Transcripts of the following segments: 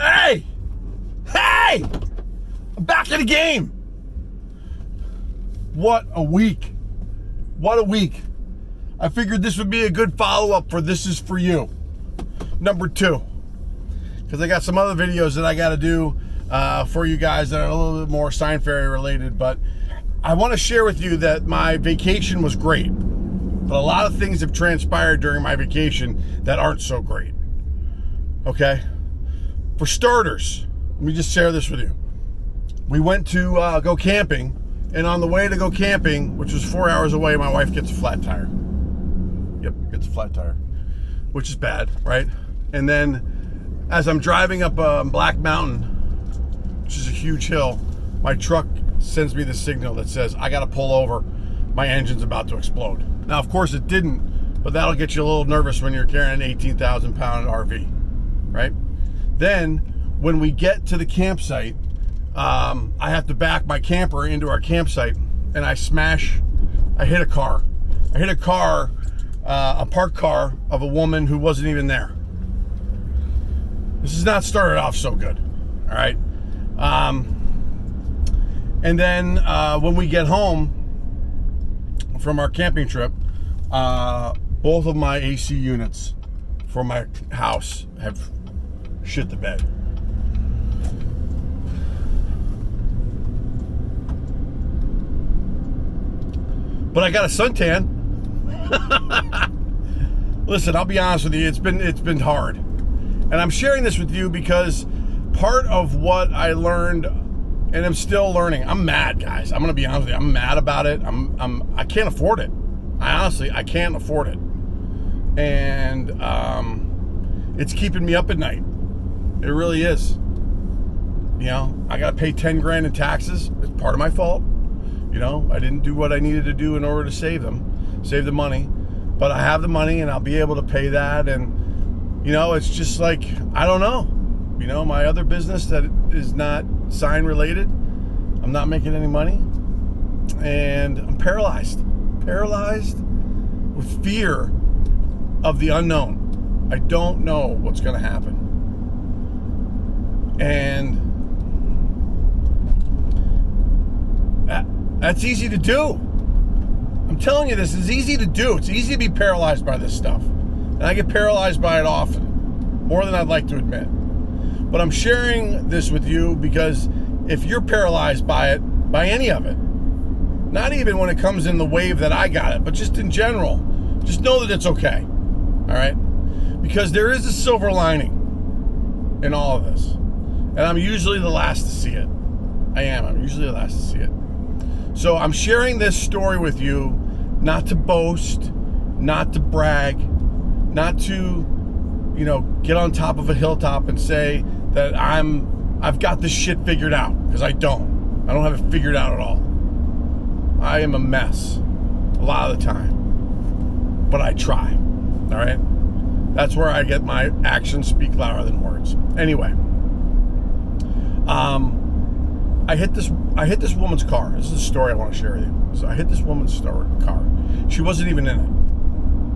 Hey! Hey! I'm back in the game. What a week. What a week. I figured this would be a good follow-up for This Is For You. Number 2. Because I got some other videos that I got to do for you guys that are a little bit more sign fairy related. But I want to share with you that my vacation was great. But a lot of things have transpired during my vacation that aren't so great. Okay? For starters, let me just share this with you. We went to go camping, and on the way to go camping, which was 4 hours away, my wife gets a flat tire. Yep, gets a flat tire, which is bad, right? And then as I'm driving up Black Mountain, which is a huge hill, my truck sends me the signal that says, I gotta pull over, my engine's about to explode. Now, of course it didn't, but that'll get you a little nervous when you're carrying an 18,000 pound RV, right? Then, when we get to the campsite, I have to back my camper into our campsite, and I hit a car. I hit a car, a parked car of a woman who wasn't even there. This has not started off so good, all right? And then when we get home from our camping trip, both of my AC units for my house have shit the bed. But I got a suntan. Listen, I'll be honest with you, it's been hard. And I'm sharing this with you because part of what I learned, and I'm still learning, I'm mad, guys. I'm gonna be honest with you, I'm mad about it. I can't afford it. I can't afford it. And it's keeping me up at night. It really is. You know, I gotta pay 10 grand in taxes. It's part of my fault. You know, I didn't do what I needed to do in order to save the money. But I have the money and I'll be able to pay that. And, you know, it's just like, I don't know. You know, my other business that is not sign related, I'm not making any money. And I'm paralyzed with fear of the unknown. I don't know what's going to happen. And that's easy to do. I'm telling you, this is easy to do. It's easy to be paralyzed by this stuff. And I get paralyzed by it often, more than I'd like to admit. But I'm sharing this with you because if you're paralyzed by it, by any of it, not even when it comes in the wave that I got it, but just in general, just know that it's okay. All right? Because there is a silver lining in all of this. And I'm usually the last to see it. I'm usually the last to see it. So I'm sharing this story with you, not to boast, not to brag, not to, you know, get on top of a hilltop and say that I've got this shit figured out, because I don't. I don't have it figured out at all. I am a mess a lot of the time, but I try. All right? That's where I get my actions speak louder than words. Anyway, I hit this woman's car. This is a story I want to share with you. So I hit this woman's car. She wasn't even in it.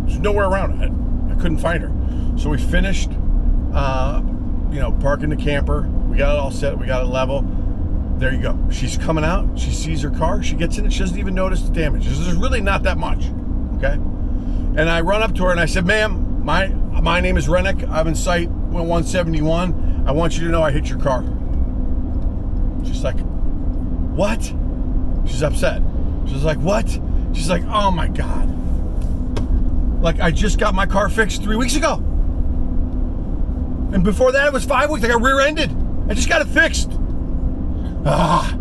There's nowhere around it. I couldn't find her. So we finished, parking the camper. We got it all set. We got it level. There you go. She's coming out. She sees her car. She gets in it. She doesn't even notice the damage. There's really not that much. Okay. And I run up to her and I said, "Ma'am, my name is Rennick. I'm in site 171. I want you to know I hit your car." She's like, "What?" She's upset. She's like, "What?" She's like, "Oh my God. Like, I just got my car fixed 3 weeks ago. And before that, it was 5 weeks. I got rear-ended. I just got it fixed."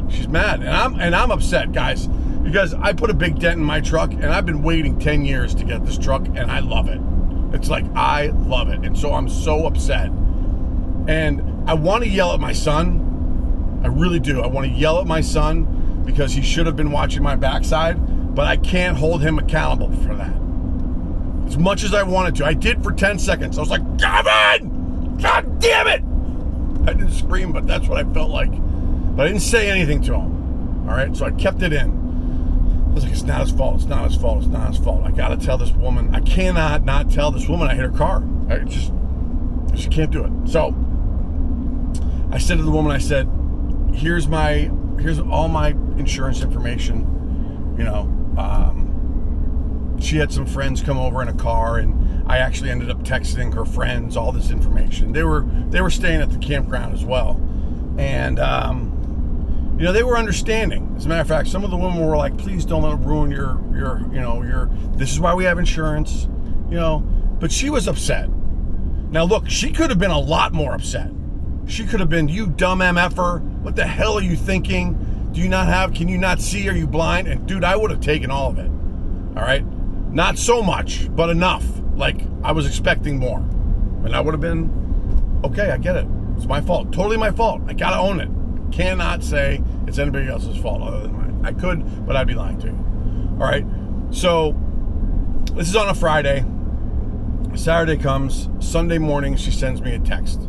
She's mad. And I'm upset, guys, because I put a big dent in my truck, and I've been waiting 10 years to get this truck, and I love it. It's like, I love it. And so I'm so upset. And I want to yell at my son. I really do. I want to yell at my son because he should have been watching my backside, but I can't hold him accountable for that. As much as I wanted to. I did for 10 seconds. I was like, "Gavin! God damn it!" I didn't scream, but that's what I felt like. But I didn't say anything to him. All right? So I kept it in. I was like, "It's not his fault. It's not his fault. It's not his fault. I got to tell this woman. I cannot not tell this woman I hit her car. I just can't do it." So I said to the woman, I said, here's all my insurance information. She had some friends come over in a car, and I actually ended up texting her friends all this information. They were staying at the campground as well, and they were understanding. As a matter of fact, some of the women were like, please don't let it ruin your this is why we have insurance, but she was upset. Now look, she could have been a lot more upset. She could have been, you dumb MFer, what the hell are you thinking? Can you not see? Are you blind? And dude, I would have taken all of it. All right. Not so much, but enough. Like, I was expecting more. And I would have been, okay, I get it. It's my fault. Totally my fault. I gotta own it. Cannot say it's anybody else's fault other than mine. I could, but I'd be lying to you. All right. So this is on a Friday. Saturday comes. Sunday morning, she sends me a text.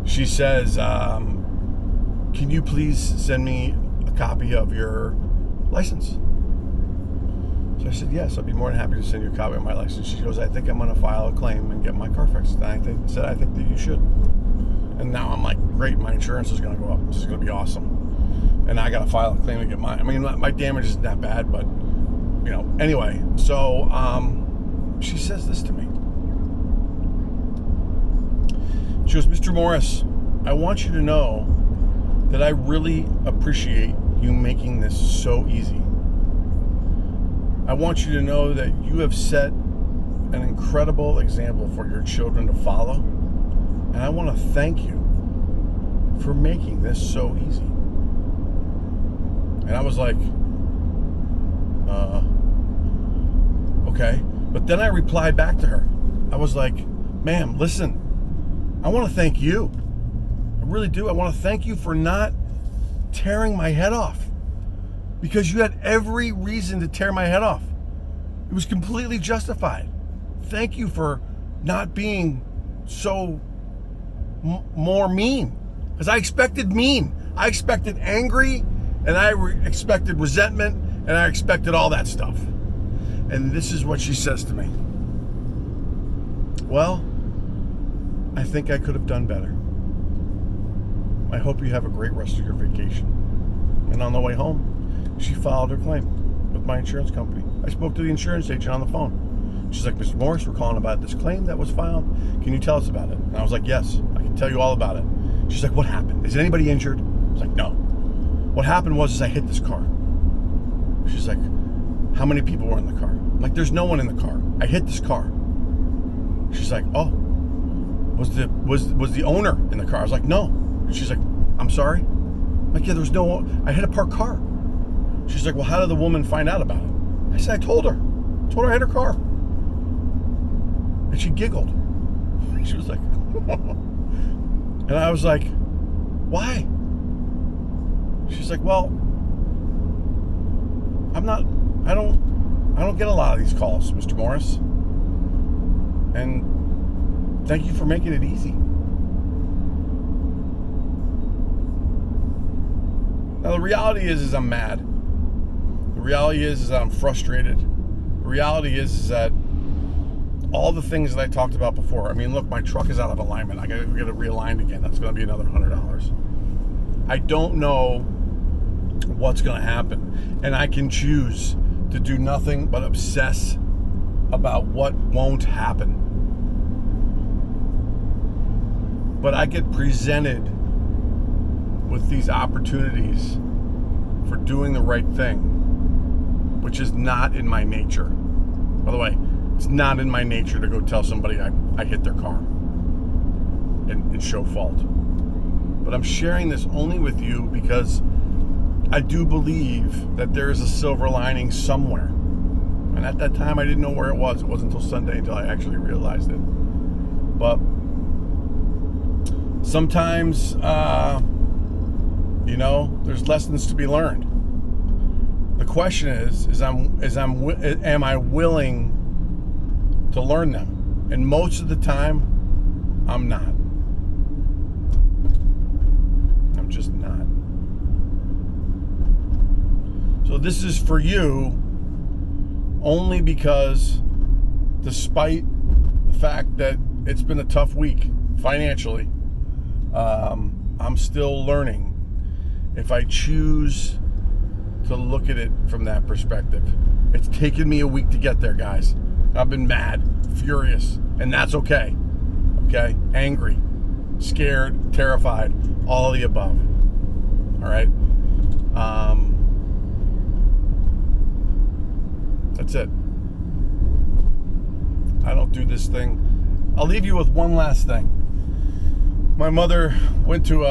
She says, can you please send me a copy of your license? So I said, yes, I'd be more than happy to send you a copy of my license. She goes, I think I'm going to file a claim and get my car fixed. And I think that you should. And now I'm like, great, my insurance is going to go up. This is going to be awesome. And I got to file a claim and get mine. I mean, my damage isn't that bad, but, anyway. So she says this to me. She goes, Mr. Morris, I want you to know that I really appreciate you making this so easy. I want you to know that you have set an incredible example for your children to follow. And I want to thank you for making this so easy. And I was like, okay. But then I replied back to her. I was like, ma'am, listen, I want to thank you. I really do. I want to thank you for not tearing my head off, because you had every reason to tear my head off. It was completely justified. Thank you for not being so more mean, because I expected mean. I expected angry, and I expected resentment, and I expected all that stuff. And this is what she says to me. Well, I think I could have done better. I hope you have a great rest of your vacation. And on the way home, she filed her claim with my insurance company. I spoke to the insurance agent on the phone. She's like, Mr. Morris, we're calling about this claim that was filed. Can you tell us about it? And I was like, yes, I can tell you all about it. She's like, what happened? Is anybody injured? I was like, no. What happened was I hit this car. She's like, how many people were in the car? I'm like, there's no one in the car. I hit this car. She's like, oh, was the owner in the car? I was like, no. She's like, I'm sorry? I'm like, yeah, there was no, I hit a parked car. She's like, well, how did the woman find out about it? I said, I told her I hit her car. And she giggled. She was like, and I was like, why? She's like, well, I don't get a lot of these calls, Mr. Morris. And thank you for making it easy. Now, the reality is I'm mad. The reality is that I'm frustrated. The reality is that all the things that I talked about before. I mean, look, my truck is out of alignment. I got to get it realigned again. That's going to be another $100. I don't know what's going to happen. And I can choose to do nothing but obsess about what won't happen. But I get presented with these opportunities for doing the right thing, which is not in my nature. By the way, it's not in my nature to go tell somebody I hit their car and show fault. But I'm sharing this only with you because I do believe that there is a silver lining somewhere. And at that time, I didn't know where it was. It wasn't until Sunday until I actually realized it. But sometimes, there's lessons to be learned. The question am I willing to learn them? And most of the time, I'm not. I'm just not. So this is for you only because, despite the fact that it's been a tough week financially, I'm still learning if I choose to look at it from that perspective. It's taken me a week to get there, guys. I've been mad, furious, and that's okay. Okay? Angry, scared, terrified, all of the above. All right? That's it. I don't do this thing. I'll leave you with one last thing. My mother went to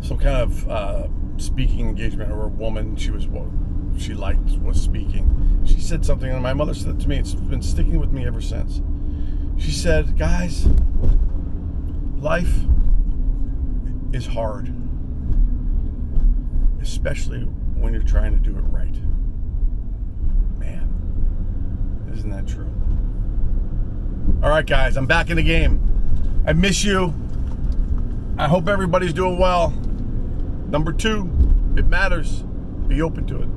some kind of speaking engagement, or a woman she liked was speaking. She said something, and my mother said it to me. It's been sticking with me ever since. She said, guys, life is hard, especially when you're trying to do it right. Man, isn't that true? All right, guys, I'm back in the game. I miss you. I hope everybody's doing well. Number 2, it matters. Be open to it.